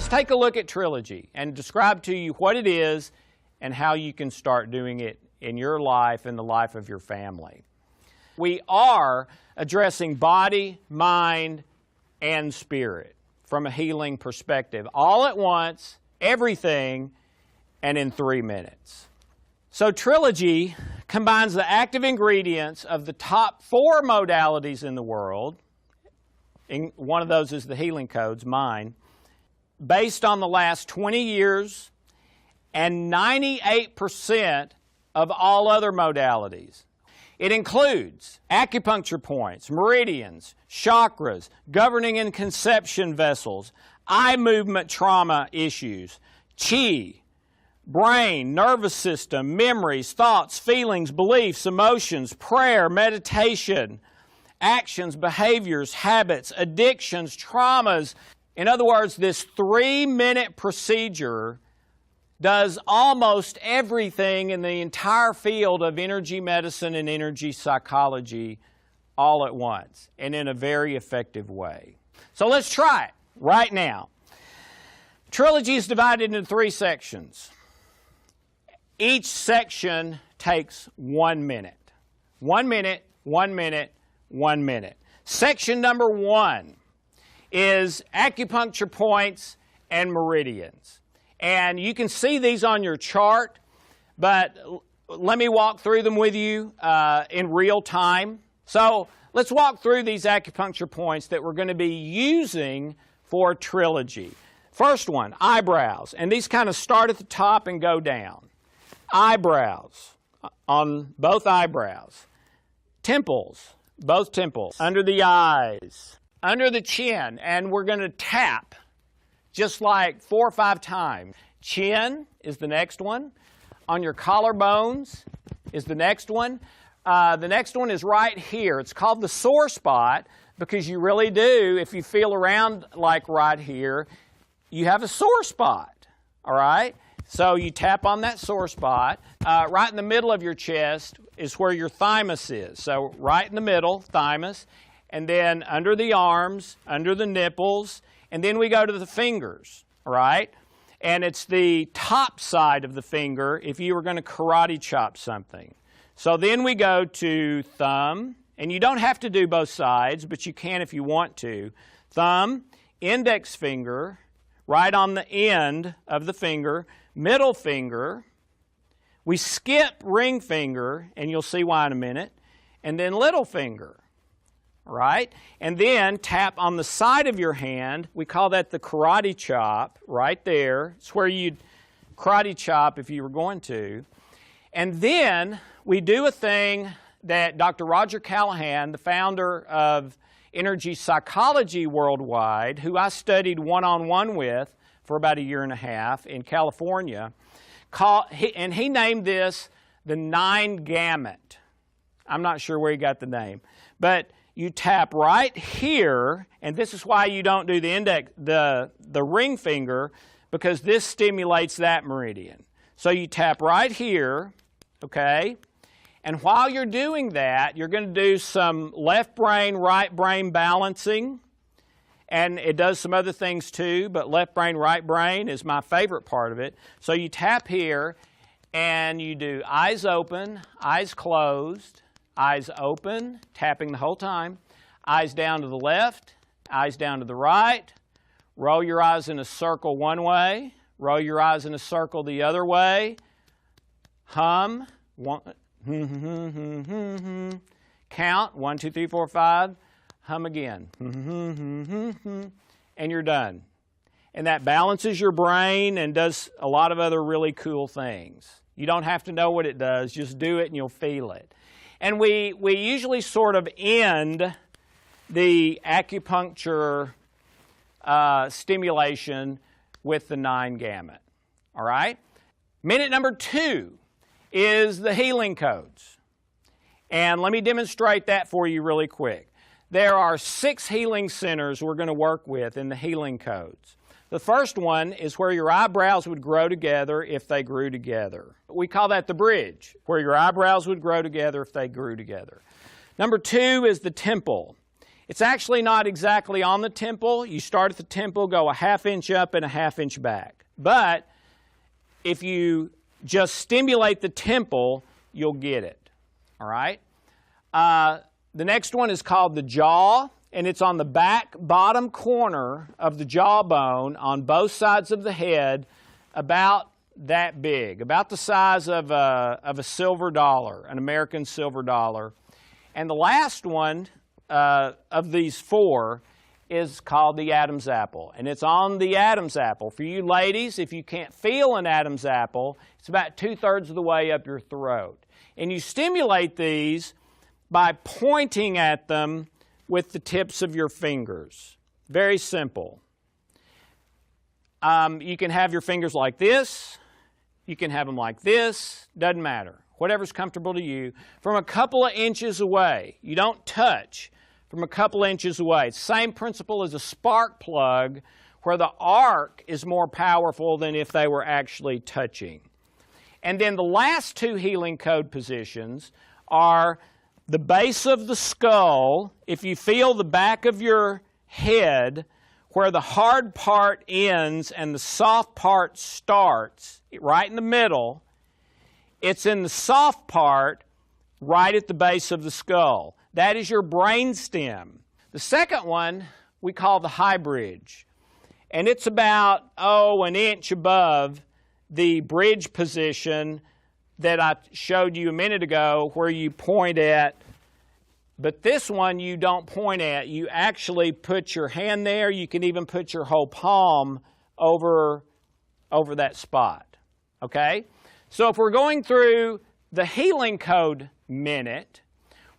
let's take a look at Trilogy and describe to you what it is and how you can start doing it in your life and the life of your family. We are addressing body, mind, and spirit from a healing perspective, all at once, everything, and in 3 minutes. So Trilogy combines the active ingredients of the top 4 modalities in the world. One of those is the healing codes, mine, based on the last 20 years and 98% of all other modalities. It includes acupuncture points, meridians, chakras, governing and conception vessels, eye movement trauma issues, chi, brain, nervous system, memories, thoughts, feelings, beliefs, emotions, prayer, meditation, actions, behaviors, habits, addictions, traumas. In other words, this 3-minute procedure does almost everything in the entire field of energy medicine and energy psychology all at once and in a very effective way. So let's try it right now. Trilogy is divided into 3 sections. Each section takes 1 minute. 1 minute, 1 minute, 1 minute. Section number 1 is acupuncture points and meridians. And you can see these on your chart, but let me walk through them with you in real time. So let's walk through these acupuncture points that we're going to be using for Trilogy. First one, eyebrows. And these kind of start at the top and go down. Eyebrows, on both eyebrows. Temples, both temples. Under the eyes, under the chin. And we're going to tap just like 4 or 5 times. Chin is the next one. On your collarbones is the next one. The next one is right here. It's called the sore spot because you really do, if you feel around like right here, you have a sore spot, all right? So you tap on that sore spot. Right in the middle of your chest is where your thymus is. So right in the middle, thymus, and then under the arms, under the nipples, and then we go to the fingers, all right? And it's the top side of the finger if you were going to karate chop something. So then we go to thumb, and you don't have to do both sides, but you can if you want to. Thumb, index finger, right on the end of the finger, middle finger. We skip ring finger, and you'll see why in a minute, and then little finger. Right? And then tap on the side of your hand. We call that the karate chop right there. It's where you'd karate chop if you were going to. And then we do a thing that Dr. Roger Callahan, the founder of Energy Psychology Worldwide, who I studied one-on-one with for about 1.5 years in California, and he named this the 9 Gamut. I'm not sure where he got the name. But you tap right here, and this is why you don't do the ring finger, because this stimulates that meridian. So you tap right here, okay? And while you're doing that, you're going to do some left brain, right brain balancing. And it does some other things too, but left brain, right brain is my favorite part of it. So you tap here, and you do eyes open, eyes closed, eyes open, tapping the whole time. Eyes down to the left, eyes down to the right. Roll your eyes in a circle one way. Roll your eyes in a circle the other way. Hum. Count. 1, 2, 3, 4, 5. Hum again. And you're done. And that balances your brain and does a lot of other really cool things. You don't have to know what it does. Just do it and you'll feel it. And we usually sort of end the acupuncture stimulation with the 9 Gamut. All right? Minute number 2 is the healing codes. And let me demonstrate that for you really quick. There are 6 healing centers we're going to work with in the healing codes. The first one is where your eyebrows would grow together if they grew together. We call that the bridge, where your eyebrows would grow together if they grew together. Number 2 is the temple. It's actually not exactly on the temple. You start at the temple, go a ½ inch up and a ½ inch back. But if you just stimulate the temple, you'll get it. All right? The next one is called the jaw, and it's on the back bottom corner of the jawbone on both sides of the head, about that big, about the size of a silver dollar, an American silver dollar. And the last one of these four is called the Adam's apple, and it's on the Adam's apple. For you ladies, if you can't feel an Adam's apple, it's about 2/3 of the way up your throat. And you stimulate these by pointing at them with the tips of your fingers. Very simple. You can have your fingers like this. You can have them like this. Doesn't matter. Whatever's comfortable to you. From a couple of inches away. You don't touch. From a couple of inches away. Same principle as a spark plug, where the arc is more powerful than if they were actually touching. And then the last two healing code positions are the base of the skull. If you feel the back of your head, where the hard part ends and the soft part starts, right in the middle, it's in the soft part right at the base of the skull. That is your brain stem. The second one we call the high bridge. And it's about, an inch above the bridge position that I showed you a minute ago, where you point at. But this one you don't point at. You actually put your hand there. You can even put your whole palm over that spot. Okay? So if we're going through the healing code minute,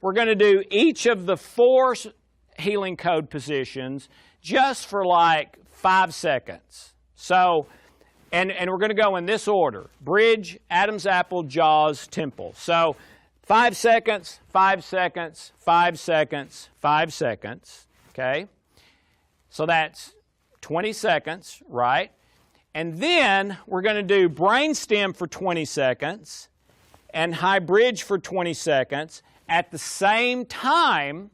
we're going to do each of the 4 healing code positions just for like 5 seconds. So, and we're going to go in this order: bridge, Adam's apple, jaws, temple. So 5 seconds, 5 seconds, 5 seconds, 5 seconds. Okay? So that's 20 seconds, right? And then we're going to do brainstem for 20 seconds and high bridge for 20 seconds at the same time,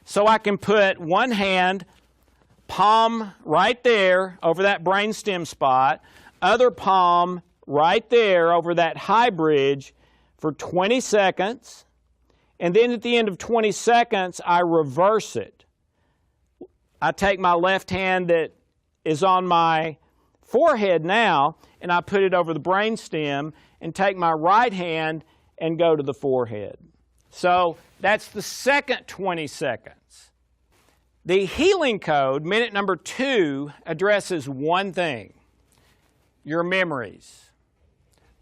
so I can put one hand, palm right there over that brainstem spot, other palm right there over that high bridge for 20 seconds, and then at the end of 20 seconds, I reverse it. I take my left hand that is on my forehead now, and I put it over the brainstem, and take my right hand and go to the forehead. So that's the second 20 seconds. The healing code, minute number 2, addresses one thing: your memories.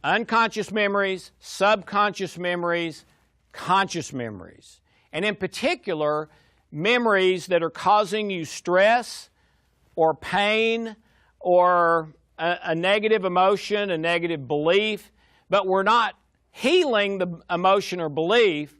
Unconscious memories, subconscious memories, conscious memories. And in particular, memories that are causing you stress or pain or a negative emotion, a negative belief. But we're not healing the emotion or belief,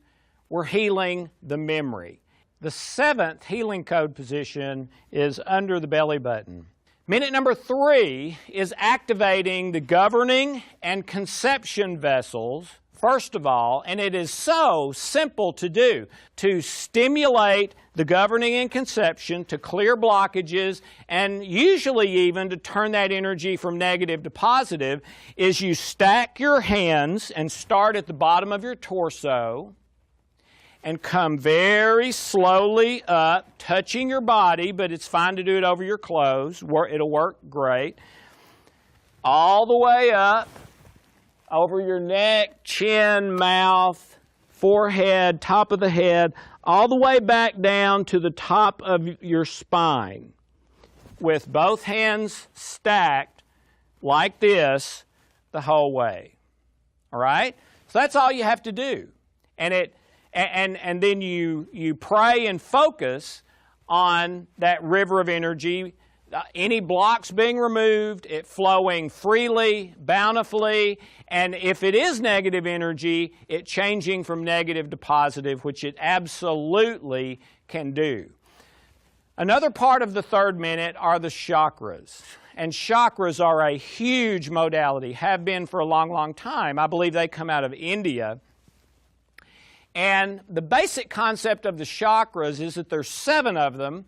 we're healing the memory. The 7th healing code position is under the belly button. Minute number 3 is activating the governing and conception vessels, first of all, and it is so simple to do, to stimulate the governing and conception, to clear blockages, and usually even to turn that energy from negative to positive, is you stack your hands and start at the bottom of your torso and come very slowly up, touching your body, but it's fine to do it over your clothes. It'll work great. All the way up, over your neck, chin, mouth, forehead, top of the head, all the way back down to the top of your spine, with both hands stacked like this the whole way. All right? So that's all you have to do. And then you pray and focus on that river of energy, any blocks being removed, it flowing freely, bountifully, and if it is negative energy, it changing from negative to positive, which it absolutely can do. Another part of the 3rd minute are the chakras. And chakras are a huge modality, have been for a long, long time. I believe they come out of India. And the basic concept of the chakras is that there's 7 of them,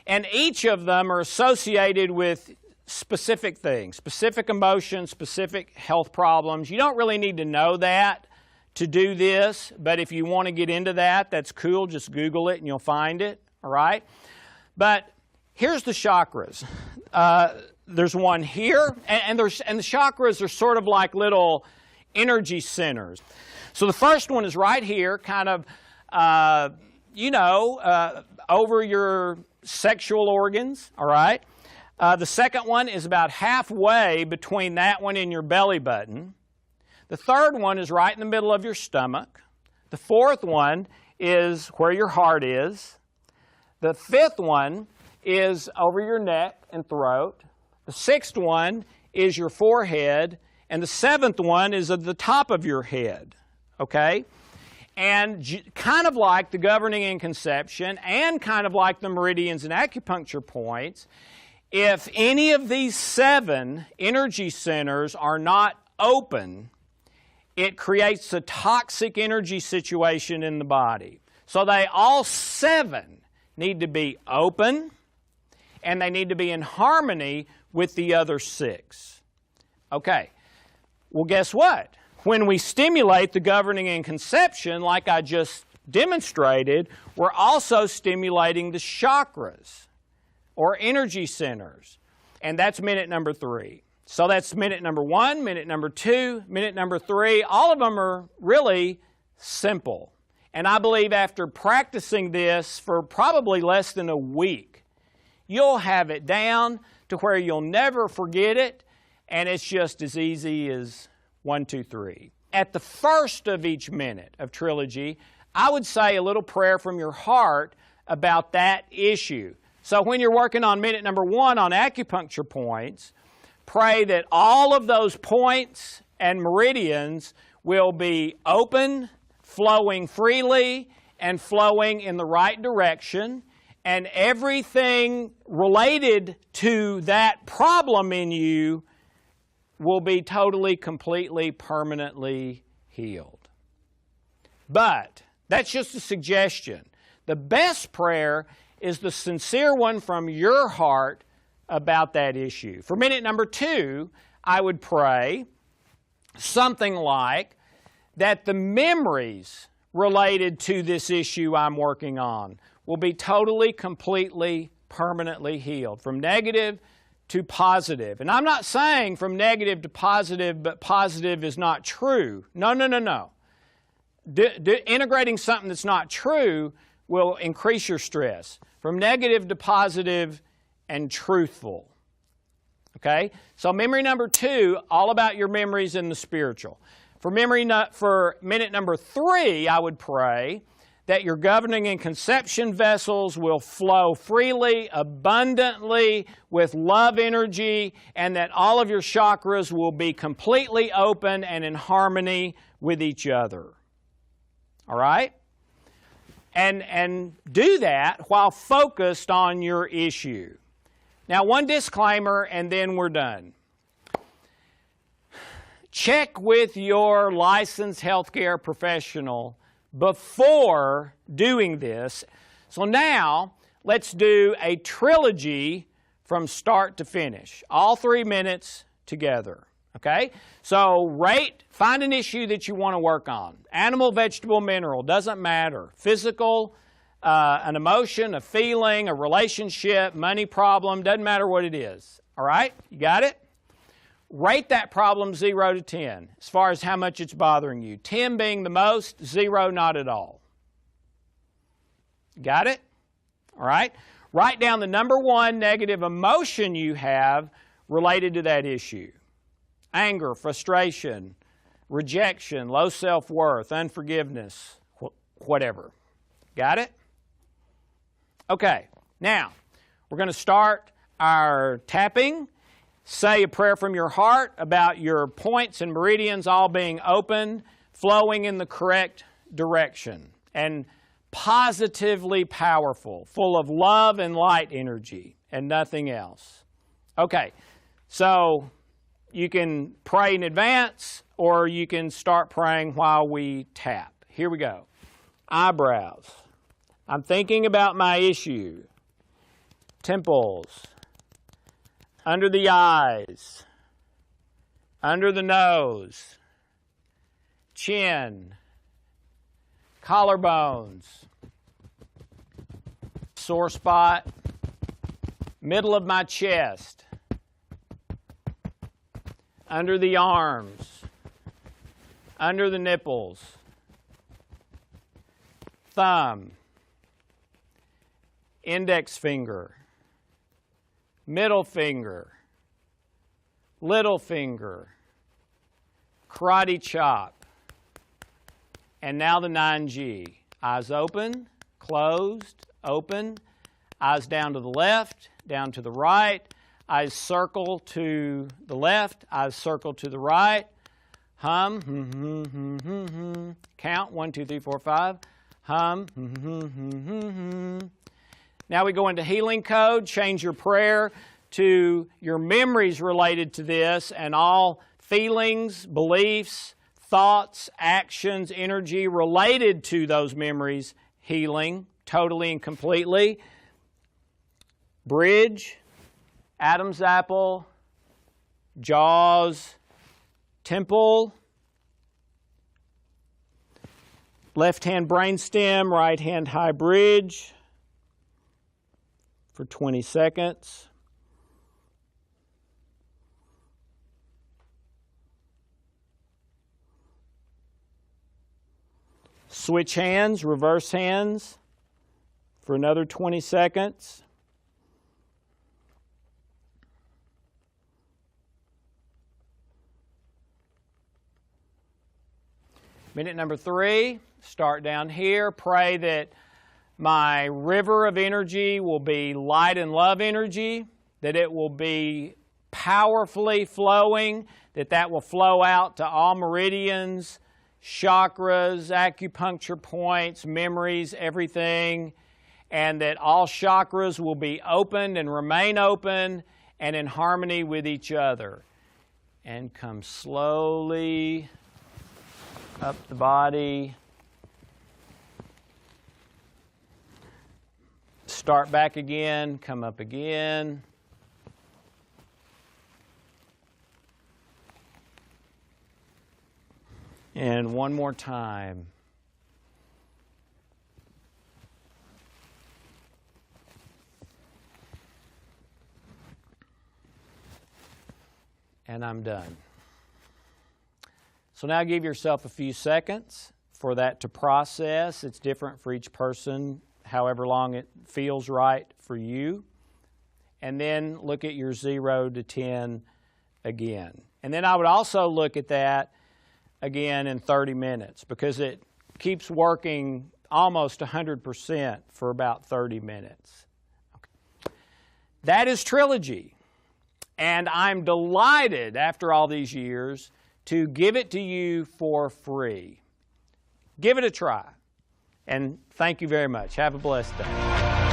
and each of them are associated with specific things, specific emotions, specific health problems. You don't really need to know that to do this, but if you want to get into that, that's cool. Just Google it and you'll find it, all right? But here's the chakras. There's one here, and the chakras are sort of like little energy centers. So the first one is right here, kind of, over your sexual organs, all right? The second one is about halfway between that one and your belly button. The third one is right in the middle of your stomach. The fourth one is where your heart is. The fifth one is over your neck and throat. The sixth one is your forehead. And the seventh one is at the top of your head. Okay? And kind of like the governing in conception and kind of like the meridians and acupuncture points, if any of these 7 energy centers are not open, it creates a toxic energy situation in the body. So they all 7 need to be open, and they need to be in harmony with the other 6. Okay, well guess what? When we stimulate the governing in conception, like I just demonstrated, we're also stimulating the chakras, or energy centers. And that's minute number 3. So that's minute number 1, minute number 2, minute number 3. All of them are really simple. And I believe after practicing this for probably less than a week, you'll have it down to where you'll never forget it, and it's just as easy as 1, 2, 3. At the first of each minute of Trilogy, I would say a little prayer from your heart about that issue. So when you're working on minute number 1 on acupuncture points, pray that all of those points and meridians will be open, flowing freely, and flowing in the right direction, and everything related to that problem in you will be totally, completely, permanently healed. But that's just a suggestion. The best prayer is the sincere one from your heart about that issue. For minute number 2, I would pray something like that the memories related to this issue I'm working on will be totally, completely, permanently healed, from negative to positive. And I'm not saying from negative to positive, but positive is not true. No, no, no, no. Integrating something that's not true will increase your stress. From negative to positive and truthful. Okay? So memory number 2, all about your memories in the spiritual. For minute number 3, I would pray that your governing and conception vessels will flow freely, abundantly, with love energy, and that all of your chakras will be completely open and in harmony with each other. All right? And do that while focused on your issue. Now, one disclaimer, and then we're done. Check with your licensed healthcare professional before doing this. So now, let's do a trilogy from start to finish. All 3 minutes together. Okay? So find an issue that you want to work on. Animal, vegetable, mineral, doesn't matter. Physical, an emotion, a feeling, a relationship, money problem, doesn't matter what it is. All right? You got it? Rate that problem 0 to 10 as far as how much it's bothering you. 10 being the most, 0 not at all. Got it? All right? Write down the number 1 negative emotion you have related to that issue. Anger, frustration, rejection, low self-worth, unforgiveness, whatever. Got it? Okay, now we're going to start our tapping. Say a prayer from your heart about your points and meridians all being open, flowing in the correct direction, and positively powerful, full of love and light energy, and nothing else. Okay, so you can pray in advance, or you can start praying while we tap. Here we go. eyebrows. I'm thinking about my issue. Temples, under the eyes, under the nose, chin, collarbones, sore spot, middle of my chest, under the arms, under the nipples, thumb, index finger, middle finger, little finger, karate chop, and now the 9G. Eyes open, closed, open, eyes down to the left, down to the right, eyes circle to the left, eyes circle to the right, hum, count, 1, 2, 3, 4, 5, hum, Now we go into healing code, change your prayer to your memories related to this and all feelings, beliefs, thoughts, actions, energy related to those memories, healing totally and completely. Bridge, Adam's apple, jaws, temple, left hand brainstem, right hand high bridge for 20 seconds. Switch hands, reverse hands for another 20 seconds. Minute number 3, start down here. Pray that my river of energy will be light and love energy, that it will be powerfully flowing, that will flow out to all meridians, chakras, acupuncture points, memories, everything, and that all chakras will be opened and remain open and in harmony with each other. And come slowly up the body. Start back again, come up again. And one more time. And I'm done. So now give yourself a few seconds for that to process. It's different for each person, however long it feels right for you. And then look at your 0 to 10 again. And then I would also look at that again in 30 minutes because it keeps working almost 100% for about 30 minutes. Okay. That is Trilogy. And I'm delighted after all these years to give it to you for free. Give it a try. And thank you very much. Have a blessed day.